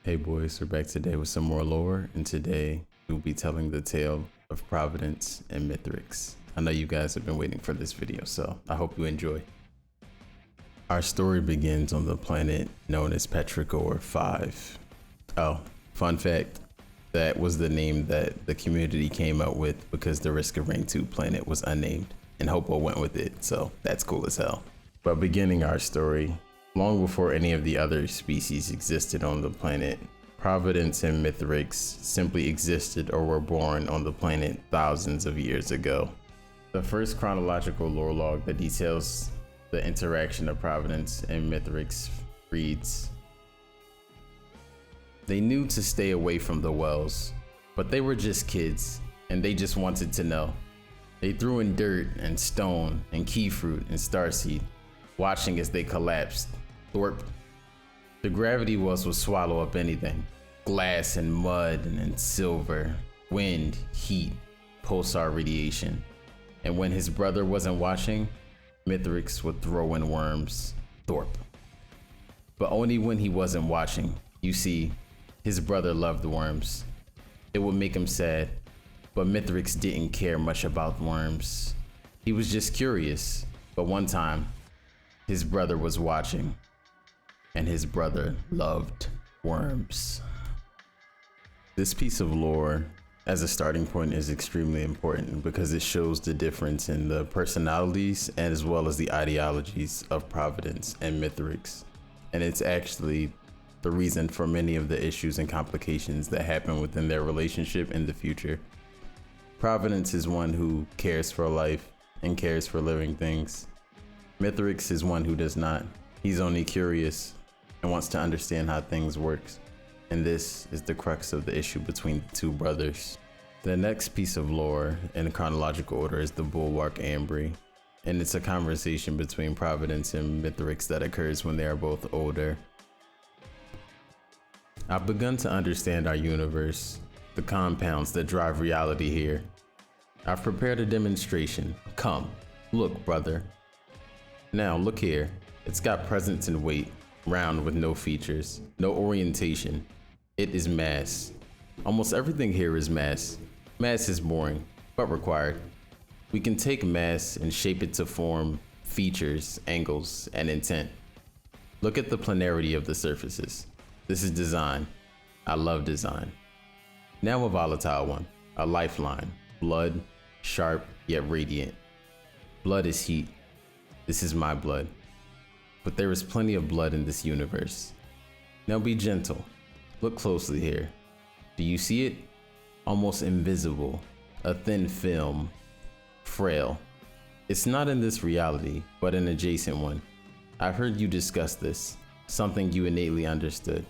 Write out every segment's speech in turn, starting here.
Hey boys, we're back today with some more lore, and today we'll be telling the tale of Providence and Mithrix. I know you guys have been waiting for this video, so I hope you enjoy. Our story begins on the planet known as Petrichor 5. Oh, fun fact, that was the name that the community came up with because the Risk of Rain 2 planet was unnamed, and Hopo went with it, so that's cool as hell. But beginning our story, long before any of the other species existed on the planet, Providence and Mithrix simply existed or were born on the planet thousands of years ago. The first chronological lore log that details the interaction of Providence and Mithrix reads, "They knew to stay away from the wells, but they were just kids, and they just wanted to know. They threw in dirt and stone and key fruit and starseed, watching as they collapsed. Thorpe. The gravity wells would swallow up anything. Glass and mud and silver, wind, heat, pulsar radiation. And when his brother wasn't watching, Mithrix would throw in worms. Thorpe. But only when he wasn't watching. You see, his brother loved worms. It would make him sad, but Mithrix didn't care much about worms. He was just curious, but one time, his brother was watching. And his brother loved worms." This piece of lore as a starting point is extremely important because it shows the difference in the personalities and as well as the ideologies of Providence and Mithrix. And it's actually the reason for many of the issues and complications that happen within their relationship in the future. Providence is one who cares for life and cares for living things. Mithrix is one who does not. He's only curious and wants to understand how things work. And this is the crux of the issue between the two brothers. The next piece of lore in chronological order is the Bulwark Ambry. And it's a conversation between Providence and Mithrix that occurs when they are both older. "I've begun to understand our universe, the compounds that drive reality here. I've prepared a demonstration. Come, look, brother. Now look here, it's got presence and weight, round with no features, no orientation. It is mass. Almost everything here is mass. Mass is boring, but required. We can take mass and shape it to form features, angles, and intent. Look at the planarity of the surfaces. This is design. I love design. Now a volatile one, a lifeline, blood, sharp yet radiant. Blood is heat. This is my blood. But there is plenty of blood in this universe. Now be gentle. Look closely here. Do you see it? Almost invisible. A thin film. Frail. It's not in this reality, but an adjacent one. I've heard you discuss this. Something you innately understood.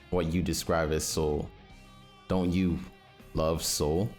What you describe as soul. Don't you love soul?"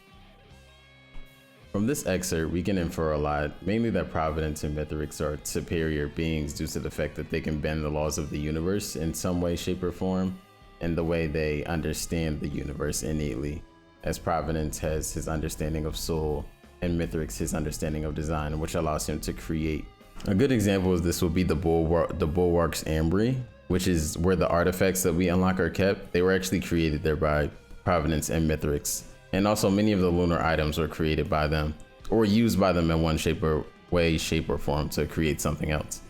From this excerpt, we can infer a lot, mainly that Providence and Mithrix are superior beings due to the fact that they can bend the laws of the universe in some way, shape, or form, and the way they understand the universe innately, as Providence has his understanding of soul, and Mithrix his understanding of design, which allows him to create. A good example of this would be the Bulwark's Ambry, which is where the artifacts that we unlock are kept. They were actually created there by Providence and Mithrix. And also many of the lunar items were created by them or used by them in one shape or form to create something else.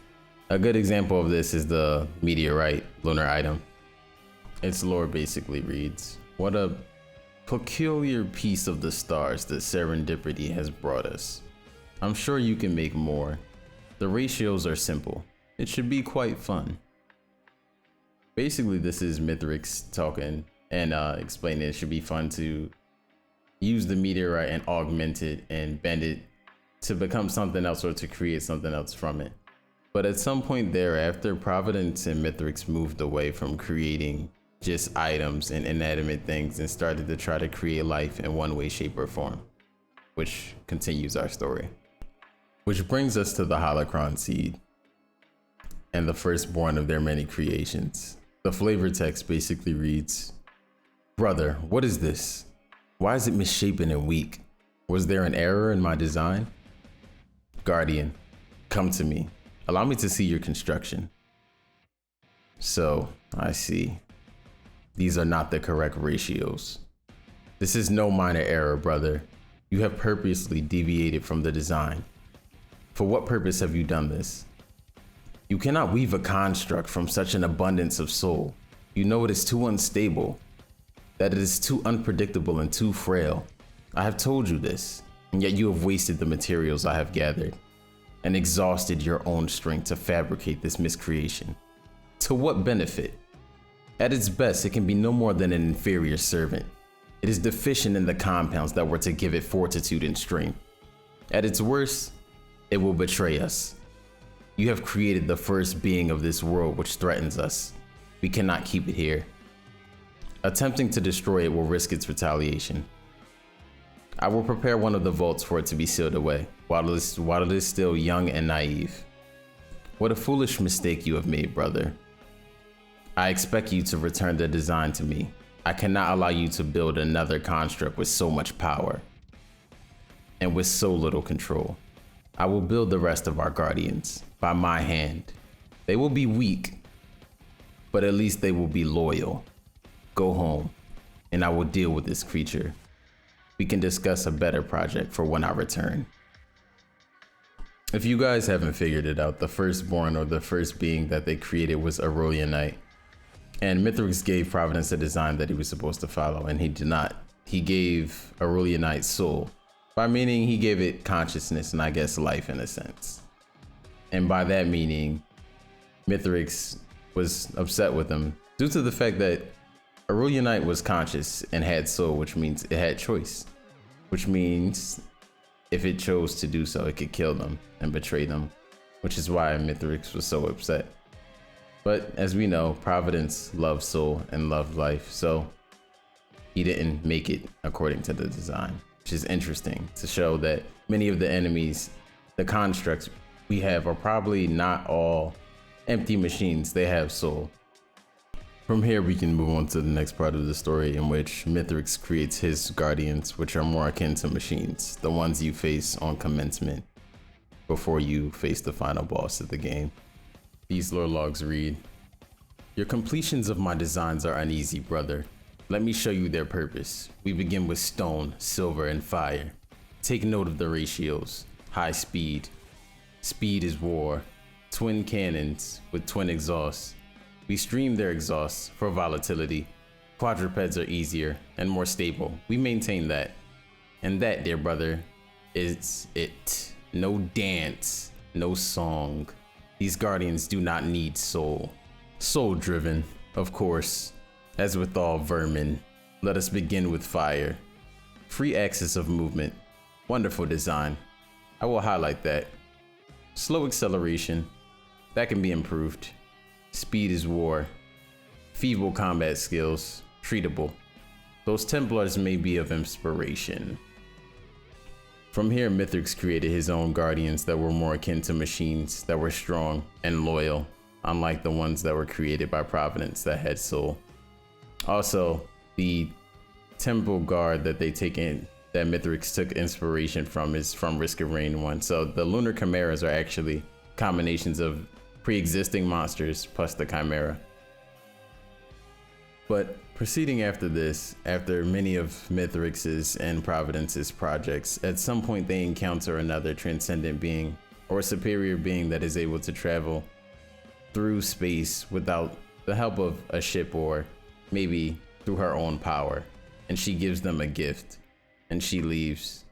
A good example of this is the meteorite lunar item. Its lore basically reads, "What a peculiar piece of the stars that serendipity has brought us. I'm sure you can make more. The ratios are simple. It should be quite fun." Basically, this is Mithrix talking and explaining it should be fun to use the meteorite and augment it and bend it to become something else or to create something else from it. But at some point thereafter, Providence and Mithrix moved away from creating just items and inanimate things and started to try to create life in one way, shape, or form, which continues our story. Which brings us to the holocron seed and the firstborn of their many creations. The flavor text basically reads, "Brother, what is this? Why is it misshapen and weak? Was there an error in my design? Guardian, come to me. Allow me to see your construction." So, I see. These are not the correct ratios. This is no minor error, brother. You have purposely deviated from the design. For what purpose have you done this? You cannot weave a construct from such an abundance of soul. You know it is too unstable, that it is too unpredictable and too frail. I have told you this, and yet you have wasted the materials I have gathered and exhausted your own strength to fabricate this miscreation. To what benefit? At its best, it can be no more than an inferior servant. It is deficient in the compounds that were to give it fortitude and strength. At its worst, it will betray us. You have created the first being of this world which threatens us. We cannot keep it here. Attempting to destroy it will risk its retaliation. I will prepare one of the vaults for it to be sealed away, while it is still young and naive. What a foolish mistake you have made, brother. I expect you to return the design to me. I cannot allow you to build another construct with so much power and with so little control. I will build the rest of our guardians by my hand. They will be weak, but at least they will be loyal. Go home, and I will deal with this creature. We can discuss a better project for when I return. If you guys haven't figured it out, the firstborn or the first being that they created was Aurelianite. And Mithrix gave Providence a design that he was supposed to follow, and he did not. He gave Aurelianite soul, by meaning he gave it consciousness and I guess life in a sense. And by that meaning, Mithrix was upset with him due to the fact that Aurelianite was conscious and had soul, which means it had choice, which means if it chose to do so, it could kill them and betray them, which is why Mithrix was so upset. But as we know, Providence loved soul and loved life, so he didn't make it according to the design, which is interesting to show that many of the enemies, the constructs we have, are probably not all empty machines. They have soul. From here, we can move on to the next part of the story, in which Mithrix creates his guardians, which are more akin to machines, the ones you face on commencement before you face the final boss of the game. These lore logs read, "Your completions of my designs are uneasy, brother. Let me show you their purpose. We begin with stone, silver, and fire. Take note of the ratios. High speed. Speed is war. Twin cannons with twin exhausts. We stream their exhausts for volatility. Quadrupeds are easier and more stable. We maintain that. And that, dear brother, is it. No dance, no song. These guardians do not need soul. Soul driven, of course. As with all vermin, let us begin with fire. Free axis of movement. Wonderful design. I will highlight that. Slow acceleration. That can be improved. Speed is war. Feeble combat skills. Treatable. Those Templars may be of inspiration." From here, Mithrix created his own guardians that were more akin to machines, that were strong and loyal, unlike the ones that were created by Providence that had soul. Also, the temple guard that that Mithrix took inspiration from is from Risk of Rain 1. So the lunar chimeras are actually combinations of pre-existing monsters plus the chimera. But proceeding after this, after many of Mithrix's and Providence's projects, at some point they encounter another transcendent being or superior being that is able to travel through space without the help of a ship or maybe through her own power. And she gives them a gift and she leaves,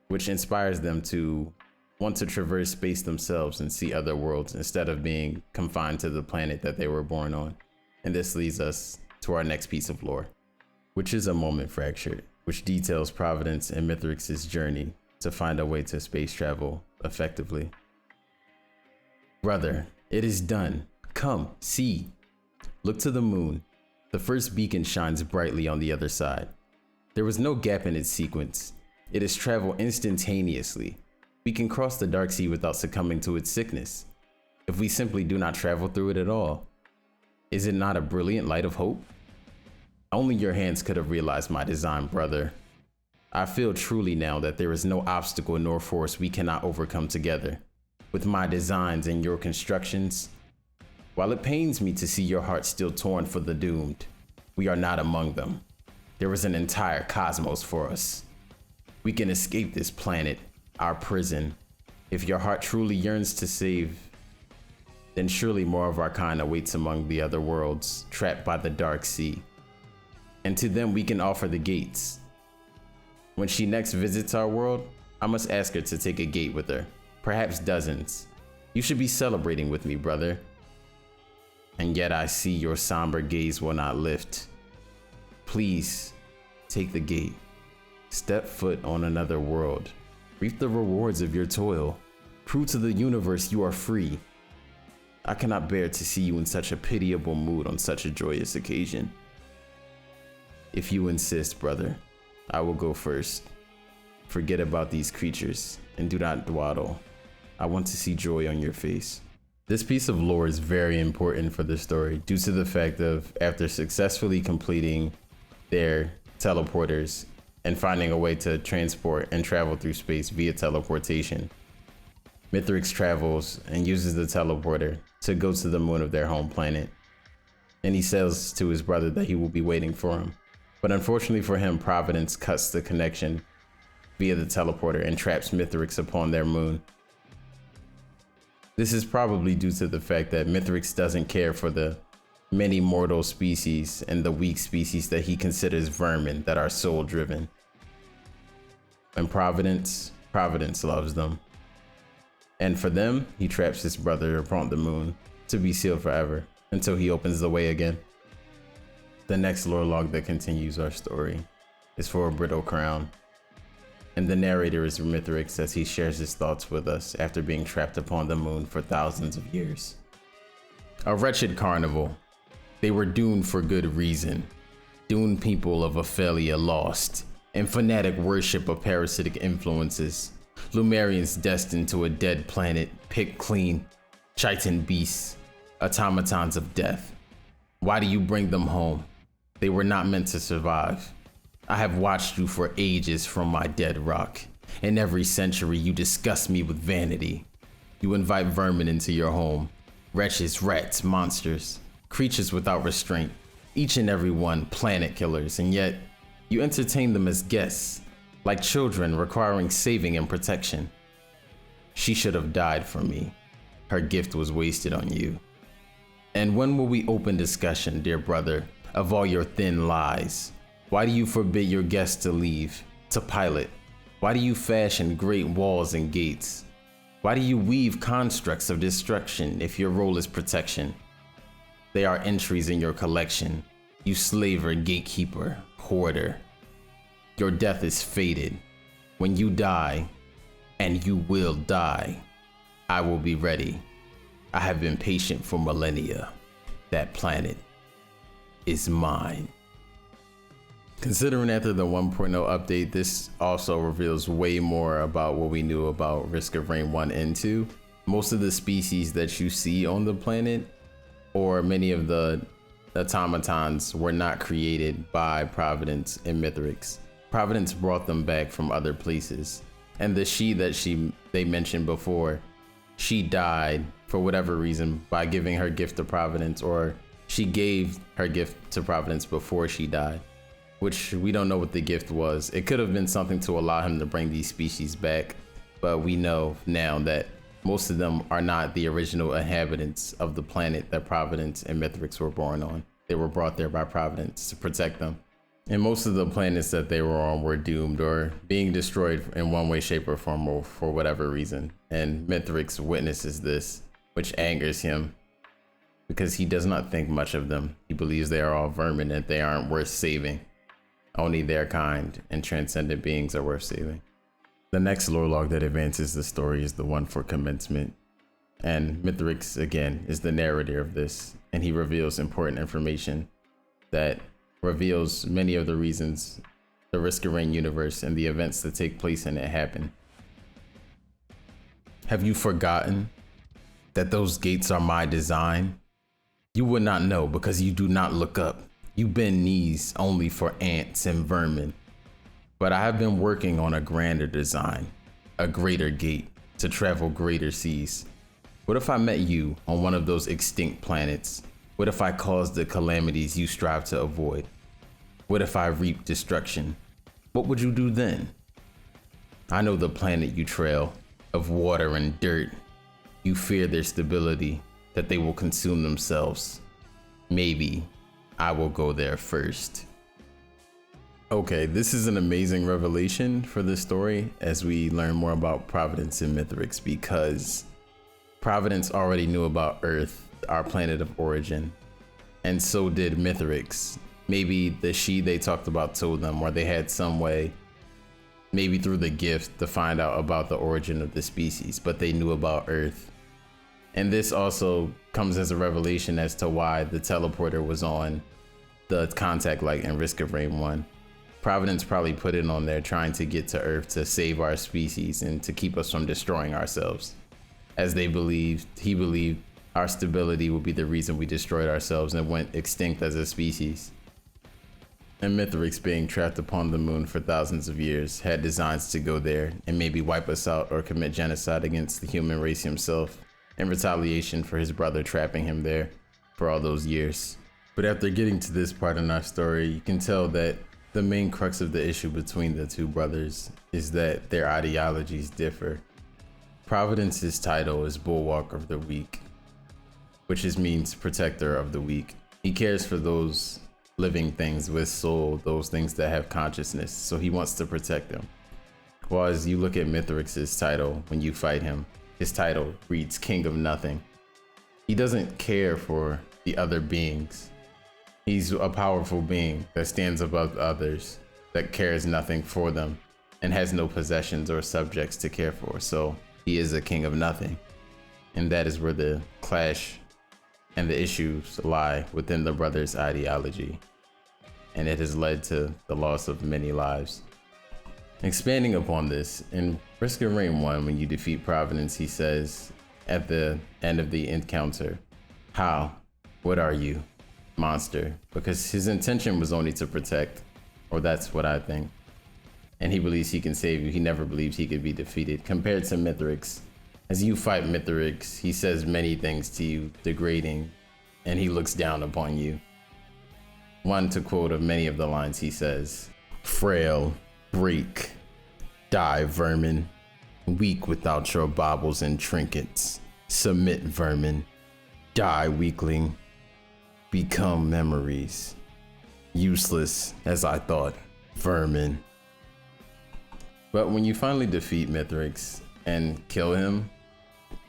which inspires them to want to traverse space themselves and see other worlds instead of being confined to the planet that they were born on. And this leads us to our next piece of lore, which is a moment fractured, which details Providence and Mithrix's journey to find a way to space travel effectively. "Brother, it is done. Come, see. Look to the moon. The first beacon shines brightly on the other side. There was no gap in its sequence. It has traveled instantaneously. We can cross the dark sea without succumbing to its sickness, if we simply do not travel through it at all. Is it not a brilliant light of hope? Only your hands could have realized my design, brother. I feel truly now that there is no obstacle nor force we cannot overcome together. With my designs and your constructions, while it pains me to see your heart still torn for the doomed, We are not among them. There is an entire cosmos for us. We can escape this planet, our prison. If your heart truly yearns to save, then surely more of our kind awaits among the other worlds, trapped by the dark sea. And to them we can offer the gates. When she next visits our world, I must ask her to take a gate with her, perhaps dozens. You should be celebrating with me, brother. And yet I see your somber gaze will not lift. Please, take the gate. Step foot on another world. Reap the rewards of your toil. Prove to the universe you are free. I cannot bear to see you in such a pitiable mood on such a joyous occasion. If you insist, brother, I will go first. Forget about these creatures and do not dawdle. I want to see joy on your face. This piece of lore is very important for the story due to the fact of after successfully completing their teleporters and finding a way to transport and travel through space via teleportation, Mithrix travels and uses the teleporter to go to the moon of their home planet. And he says to his brother that he will be waiting for him. But unfortunately for him, Providence cuts the connection via the teleporter and traps Mithrix upon their moon. This is probably due to the fact that Mithrix doesn't care for the many mortal species and the weak species that he considers vermin that are soul driven. And Providence loves them. And for them, he traps his brother upon the moon to be sealed forever until he opens the way again. The next lore log that continues our story is for a brittle crown. And the narrator is Mithrix as he shares his thoughts with us after being trapped upon the moon for thousands of years. A wretched carnival. They were doomed for good reason. Doomed people of Ophelia lost, and fanatic worship of parasitic influences. Lumerians destined to a dead planet, picked clean. Chitin beasts, automatons of death. Why do you bring them home? They were not meant to survive. I have watched you for ages from my dead rock. In every century, you disgust me with vanity. You invite vermin into your home. Wretches, rats, monsters, creatures without restraint. Each and every one planet killers, and yet you entertain them as guests, like children requiring saving and protection. She should have died for me. Her gift was wasted on you. And when will we open discussion, dear brother, of all your thin lies? Why do you forbid your guests to leave, to pilot? Why do you fashion great walls and gates? Why do you weave constructs of destruction if your role is protection? They are entries in your collection, you slaver, gatekeeper, hoarder. Your death is fated. When you die, and you will die, I will be ready. I have been patient for millennia. That planet is mine. Considering after the 1.0 update, this also reveals way more about what we knew about Risk of Rain 1 and 2. Most of the species that you see on the planet, or many of the automatons, were not created by Providence and Mithrix. Providence brought them back from other places. And the she that they mentioned before, she died for whatever reason by giving her gift to Providence, or she gave her gift to Providence before she died, which we don't know what the gift was. It could have been something to allow him to bring these species back, but we know now that most of them are not the original inhabitants of the planet that Providence and Mithrix were born on. They were brought there by Providence to protect them. And most of the planets that they were on were doomed or being destroyed in one way, shape, or form, or for whatever reason. And Mithrix witnesses this, which angers him because he does not think much of them. He believes they are all vermin and they aren't worth saving. Only their kind and transcendent beings are worth saving. The next lore log that advances the story is the one for commencement. And Mithrix, again, is the narrator of this, and he reveals important information that reveals many of the reasons the Risk of Rain universe and the events that take place in it happen. Have you forgotten that those gates are my design? You would not know because you do not look up. You bend knees only for ants and vermin. But I have been working on a grander design, a greater gate to travel greater seas. What if I met you on one of those extinct planets? What if I cause the calamities you strive to avoid? What if I reap destruction? What would you do then? I know the planet you trail, of water and dirt. You fear their stability, that they will consume themselves. Maybe I will go there first. Okay, this is an amazing revelation for this story as we learn more about Providence and Mithrix, because Providence already knew about Earth, our planet of origin, and so did Mithrix. Maybe the she they talked about told them, or they had some way, maybe through the gift, to find out about the origin of the species, but they knew about Earth. And this also comes as a revelation as to why the teleporter was on the contact light in Risk of Rain 1. Providence probably put it on there trying to get to Earth to save our species and to keep us from destroying ourselves. As he believed our stability would be the reason we destroyed ourselves and went extinct as a species. And Mithrix, being trapped upon the moon for thousands of years, had designs to go there and maybe wipe us out or commit genocide against the human race himself in retaliation for his brother trapping him there for all those years. But after getting to this part in our story, you can tell that the main crux of the issue between the two brothers is that their ideologies differ. Providence's title is Bulwark of the Weak, which means protector of the weak. He cares for those living things with soul, those things that have consciousness, so he wants to protect them. While as you look at Mithrix's title, when you fight him, his title reads King of Nothing. He doesn't care for the other beings. He's a powerful being that stands above others, that cares nothing for them, and has no possessions or subjects to care for. So he is a king of nothing. And that is where the clash and the issues lie within the brothers' ideology. And it has led to the loss of many lives. Expanding upon this, in Risk of Rain 1, when you defeat Providence, he says at the end of the encounter, "How? What are you? Monster?" Because his intention was only to protect, or that's what I think. And he believes he can save you. He never believes he could be defeated. Compared to Mithrix, as you fight Mithrix, he says many things to you, degrading, and he looks down upon you. One to quote of many of the lines he says, "Frail, break, die vermin, weak without your baubles and trinkets, submit vermin, die weakling, become memories, useless as I thought, vermin." But when you finally defeat Mithrix and kill him,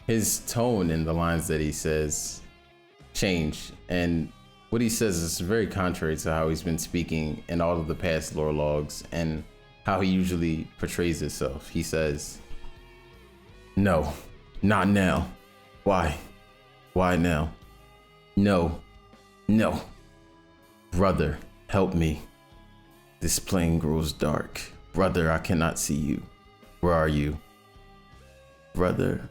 his tone in the lines that he says change, and what he says is very contrary to how he's been speaking in all of the past lore logs and how he usually portrays himself. He says, "No, not now. Why? Why now? No, no. Brother, help me. This plain grows dark. Brother, I cannot see you. Where are you? Brother,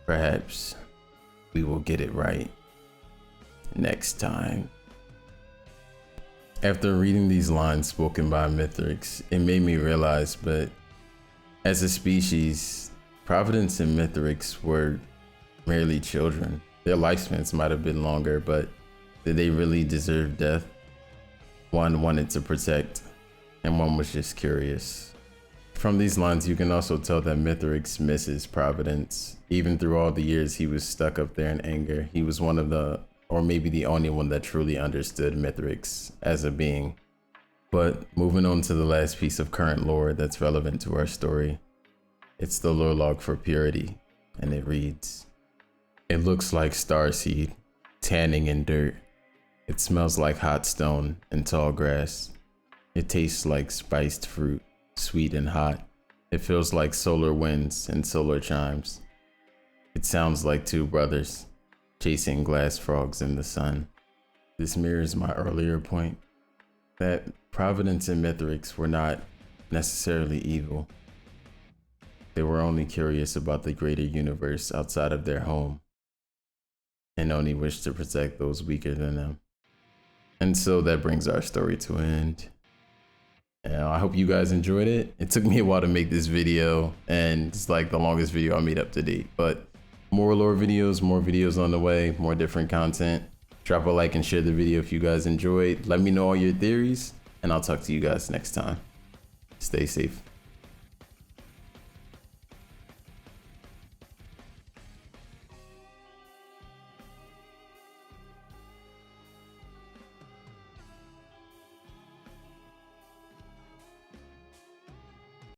perhaps we will get it right next time." After reading these lines spoken by Mithrix, it made me realize, but as a species, Providence and Mithrix were merely children. Their lifespans might have been longer, but did they really deserve death? One wanted to protect, and one was just curious. From these lines, you can also tell that Mithrix misses Providence. Even through all the years he was stuck up there in anger, he was one of the, or maybe the only one that truly understood Mithrix as a being. But moving on to the last piece of current lore that's relevant to our story, it's the lore log for Purity, and it reads, "It looks like starseed, tanning in dirt. It smells like hot stone and tall grass. It tastes like spiced fruit, sweet and hot. It feels like solar winds and solar chimes. It sounds like two brothers chasing glass frogs in the sun." This mirrors my earlier point that Providence and Mithrix were not necessarily evil. They were only curious about the greater universe outside of their home and only wished to protect those weaker than them. And so that brings our story to an end. I hope you guys enjoyed it. It took me a while to make this video, and it's like the longest video I made up to date, but more lore videos, more videos on the way, more different content. Drop a like and share the video if you guys enjoyed. Let me know all your theories, and I'll talk to you guys next time. Stay safe.